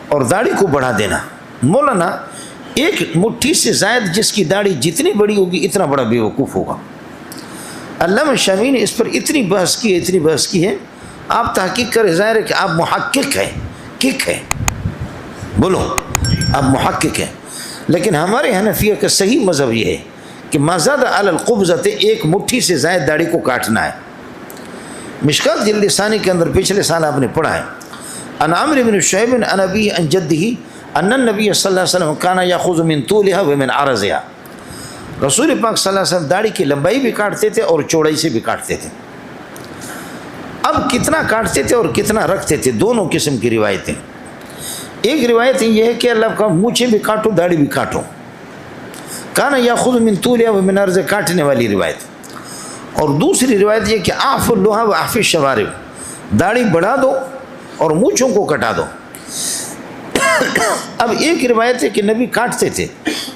اور داڑھی کو بڑھا دینا۔ مولانا ایک مٹھی سے زائد جس کی داڑھی جتنی بڑی ہوگی اتنا بڑا بیوقوف ہوگا۔ علامہ شامی نے اس پر اتنی بحث کی ہے، آپ تحقیق کریں، ظاہر ہے کہ آپ محقق ہیں، کک ہے، بولو آپ محقق ہیں، لیکن ہمارے حنفیہ کا صحیح مذہب یہ ہے کہ ما زاد علی القبضۃ، ایک مٹھی سے زائد داڑھی کو کاٹنا ہے۔ مشکات جلد ثانی کے اندر پچھلے سال آپ نے پڑھا ہے، عن عمرو بن شعیب عن ابیہ عن جدہ ان النبی صلی اللہ علیہ وسلم کان یاخذ من طولها ومن عرضها، رسول پاک صلی اللہ علیہ وسلم داڑھی کی لمبائی بھی کاٹتے تھے اور چوڑائی سے بھی کاٹتے تھے۔ اب کتنا کاٹتے تھے اور کتنا رکھتے تھے، دونوں قسم کی روایتیں۔ ایک روایت یہ ہے کہ اللہ کا مونچھیں بھی کاٹو داڑھی بھی کاٹو، کانا یاخذ من طولها ومن عرضها، کاٹنے والی روایت۔ اور دوسری روایت یہ کہ اعفوا اللحى واعفوا الشوارب، داڑھی بڑھا دو اور مونچھوں کو کٹا دو۔ اب ایک روایت ہے کہ نبی کاٹتے تھے،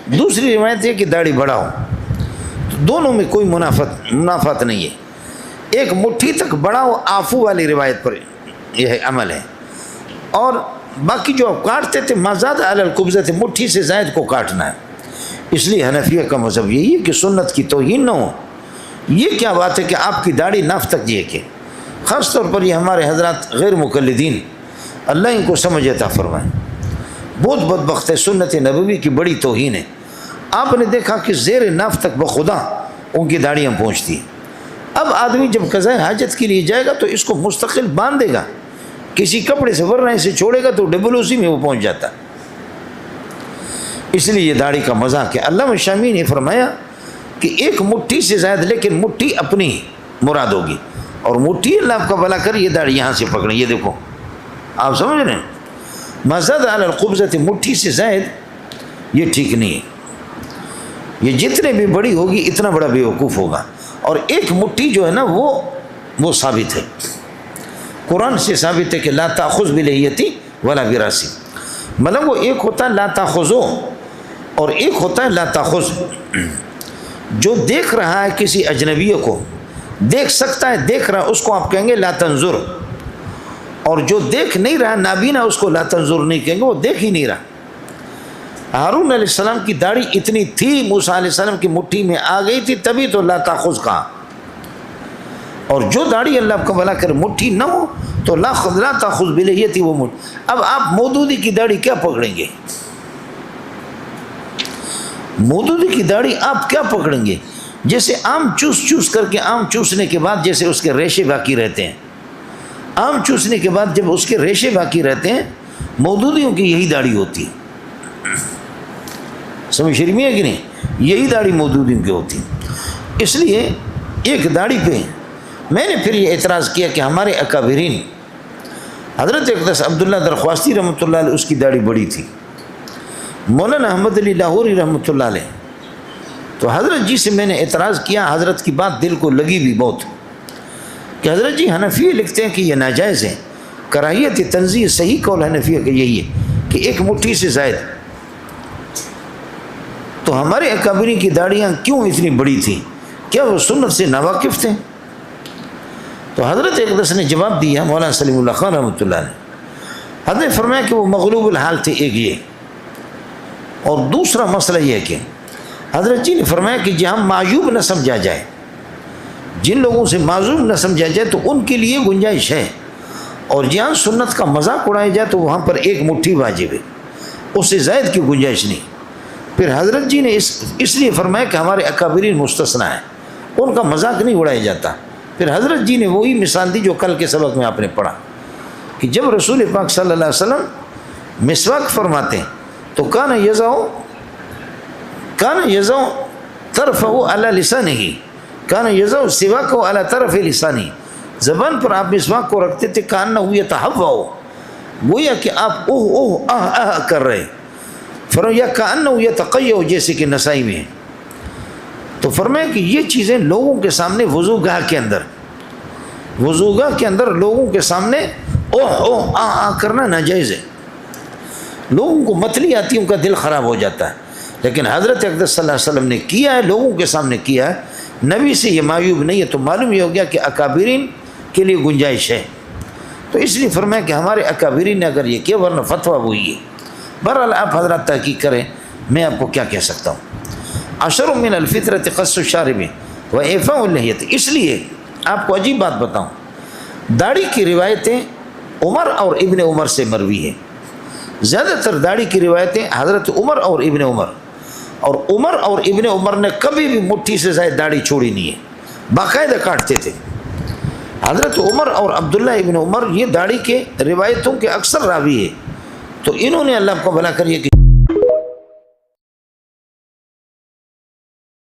دوسری روایت ہے کہ داڑھی بڑھاؤ، دونوں میں کوئی منافات نہیں ہے۔ ایک مٹھی تک بڑھاؤ آفو والی روایت پر یہ عمل ہے، اور باقی جو آپ کاٹتے تھے ما زاد علی القبضۃ، مٹھی سے زائد کو کاٹنا ہے۔ اس لیے حنفیہ کا مذہب یہی ہے کہ سنت کی توہین نہ ہو۔ یہ کیا بات ہے کہ آپ کی داڑھی ناف تک یہ کہ، خاص طور پر یہ ہمارے حضرات غیر مقلدین، اللہ ان کو سمجھ عطا فرمائے، بہت بدبخت ہے، سنت نبوی کی بڑی توہین ہے۔ آپ نے دیکھا کہ زیر ناف تک بخدا ان کی داڑیاں پہنچتی ہیں۔ اب آدمی جب قضاء حاجت کے لیے جائے گا تو اس کو مستقل باندھے گا کسی کپڑے سے، ورنہ اسے چھوڑے گا تو WC میں وہ پہنچ جاتا۔ اس لیے یہ داڑھی کا مذاق ہے۔ علامہ شامی نے فرمایا کہ ایک مٹھی سے زائد، لیکن مٹھی اپنی مراد ہوگی، اور مٹھی اللہ آپ کا بھلا کر، یہ داڑھی یہاں سے پکڑیں، یہ دیکھو آپ سمجھ رہے ہیں، ما زاد علی القبضۃ، مٹھی سے زائد یہ ٹھیک نہیں ہے۔ یہ جتنے بھی بڑی ہوگی اتنا بڑا بیوقوف ہوگا۔ اور ایک مٹھی جو ہے نا وہ ثابت ہے، قرآن سے ثابت ہے کہ لا تاخذ بلحیتی ولا براسی، مطلب وہ ایک ہوتا ہے لا تاخذو اور ایک ہوتا ہے لا تاخذ۔ جو دیکھ رہا ہے کسی اجنبی کو، دیکھ سکتا ہے، دیکھ رہا، اس کو آپ کہیں گے لا تنظر، اور جو دیکھ نہیں رہا نابینا، اس کو لا تنظر نہیں کہیں گے، وہ دیکھ ہی نہیں رہا۔ ہارون علیہ السلام کی داڑھی اتنی تھی، موسیٰ علیہ السلام کی مٹھی میں آ گئی تھی، تبھی تو لا تاخذ کہا۔ اور جو داڑھی اللہ آپ کا بھلا کر مٹھی نہ ہو تو لا تاخذ بلحیتی، وہ مٹھی۔ اب آپ مودودی کی داڑھی کیا پکڑیں گے؟ مودودی کی داڑھی آپ کیا پکڑیں گے؟ جیسے آم چوس کر کے، آم چوسنے کے بعد جیسے اس کے ریشے باقی رہتے ہیں، آم چوسنے کے بعد جب اس کے ریشے باقی رہتے ہیں، مودودیوں کی یہی داڑھی ہوتی ہے۔ سمجھ شرمی ہے کہ نہیں؟ یہی داڑھی مودودیوں کی ہوتی ہے۔ اس لیے ایک داڑھی پہ میں نے پھر یہ اعتراض کیا کہ ہمارے اکابرین، حضرت اقدس عبداللہ درخواستی رحمۃ اللہ علیہ، اس کی داڑھی بڑی تھی، مولانا احمد علی لاہوری رحمۃ اللہ علیہ، تو حضرت جی سے میں نے اعتراض کیا، حضرت کی بات دل کو لگی بھی بہت، کہ حضرت جی حنفیہ لکھتے ہیں کہ یہ ناجائز ہے، کراہیت تنزیہ، صحیح قول حنفیہ کا یہی ہے کہ ایک مٹھی سے زائد۔ تو ہمارے اکابرین کی داڑیاں کیوں اتنی بڑی تھیں؟ کیا وہ سنت سے ناواقف تھے؟ تو حضرت اقدس نے جواب دیا، مولانا سلیم اللہ خان رحمۃ اللہ علیہ، حضرت نے فرمایا کہ وہ مغلوب الحال تھے، ایک یہ، اور دوسرا مسئلہ یہ کہ حضرت جی نے فرمایا کہ جہاں معیوب نہ سمجھا جائے، جن لوگوں سے معذور نہ سمجھا جائے تو ان کے لیے گنجائش ہے، اور جہاں سنت کا مذاق اڑایا جائے تو وہاں پر ایک مٹھی واجب ہے، اس سے زائد کی گنجائش نہیں۔ پھر حضرت جی نے اس لیے فرمایا کہ ہمارے اکابرین مستثنیٰ ہیں، ان کا مذاق نہیں اڑایا جاتا۔ پھر حضرت جی نے وہی مثال دی جو کل کے سبق میں آپ نے پڑھا، کہ جب رسول پاک صلی اللہ علیہ وسلم مسواک فرماتے ہیں تو کان یضع طرفہ علی لسانہ، کان یضع سواک علی طرف لسانہ، زبان پر آپ مسواک کو رکھتے تھے، کانہ یتہوّا، گویا کہ آپ اوہ اوہ آہ آہ کر رہے، فرمایا کانہ یتقیّع، جیسے کہ نسائی میں ہے۔ تو فرمایا کہ یہ چیزیں لوگوں کے سامنے وضوگاہ کے اندر لوگوں کے سامنے اوہ اوہ آہ آہ کرنا ناجائز ہے، لوگوں کو متلی آتی، ان کا دل خراب ہو جاتا ہے۔ لیکن حضرت اقدس صلی اللہ علیہ وسلم نے کیا ہے، لوگوں کے سامنے کیا ہے، نبی سے یہ معیوب نہیں ہے، تو معلوم یہ ہو گیا کہ اکابرین کے لیے گنجائش ہے۔ تو اس لیے فرمایا کہ ہمارے اکابرین نے اگر یہ کیا ورنہ فتویٰ وہی ہے. بہرحال آپ حضرات تحقیق کریں، میں آپ کو کیا کہہ سکتا ہوں. عشر من الفطرت قص الشارب و اعفاء اللحیۃ. اس لیے آپ کو عجیب بات بتاؤں، داڑھی کی روایتیں عمر اور ابن عمر سے مروی ہیں. زیادہ تر داڑھی کی روایتیں حضرت عمر اور ابن عمر، اور عمر اور ابن عمر نے کبھی بھی مٹھی سے زائد داڑھی چھوڑی نہیں ہے، باقاعدہ کاٹتے تھے. حضرت عمر اور عبداللہ ابن عمر یہ داڑھی کے روایتوں کے اکثر راوی ہے. تو انہوں نے اللہ کو بھلا کر یہ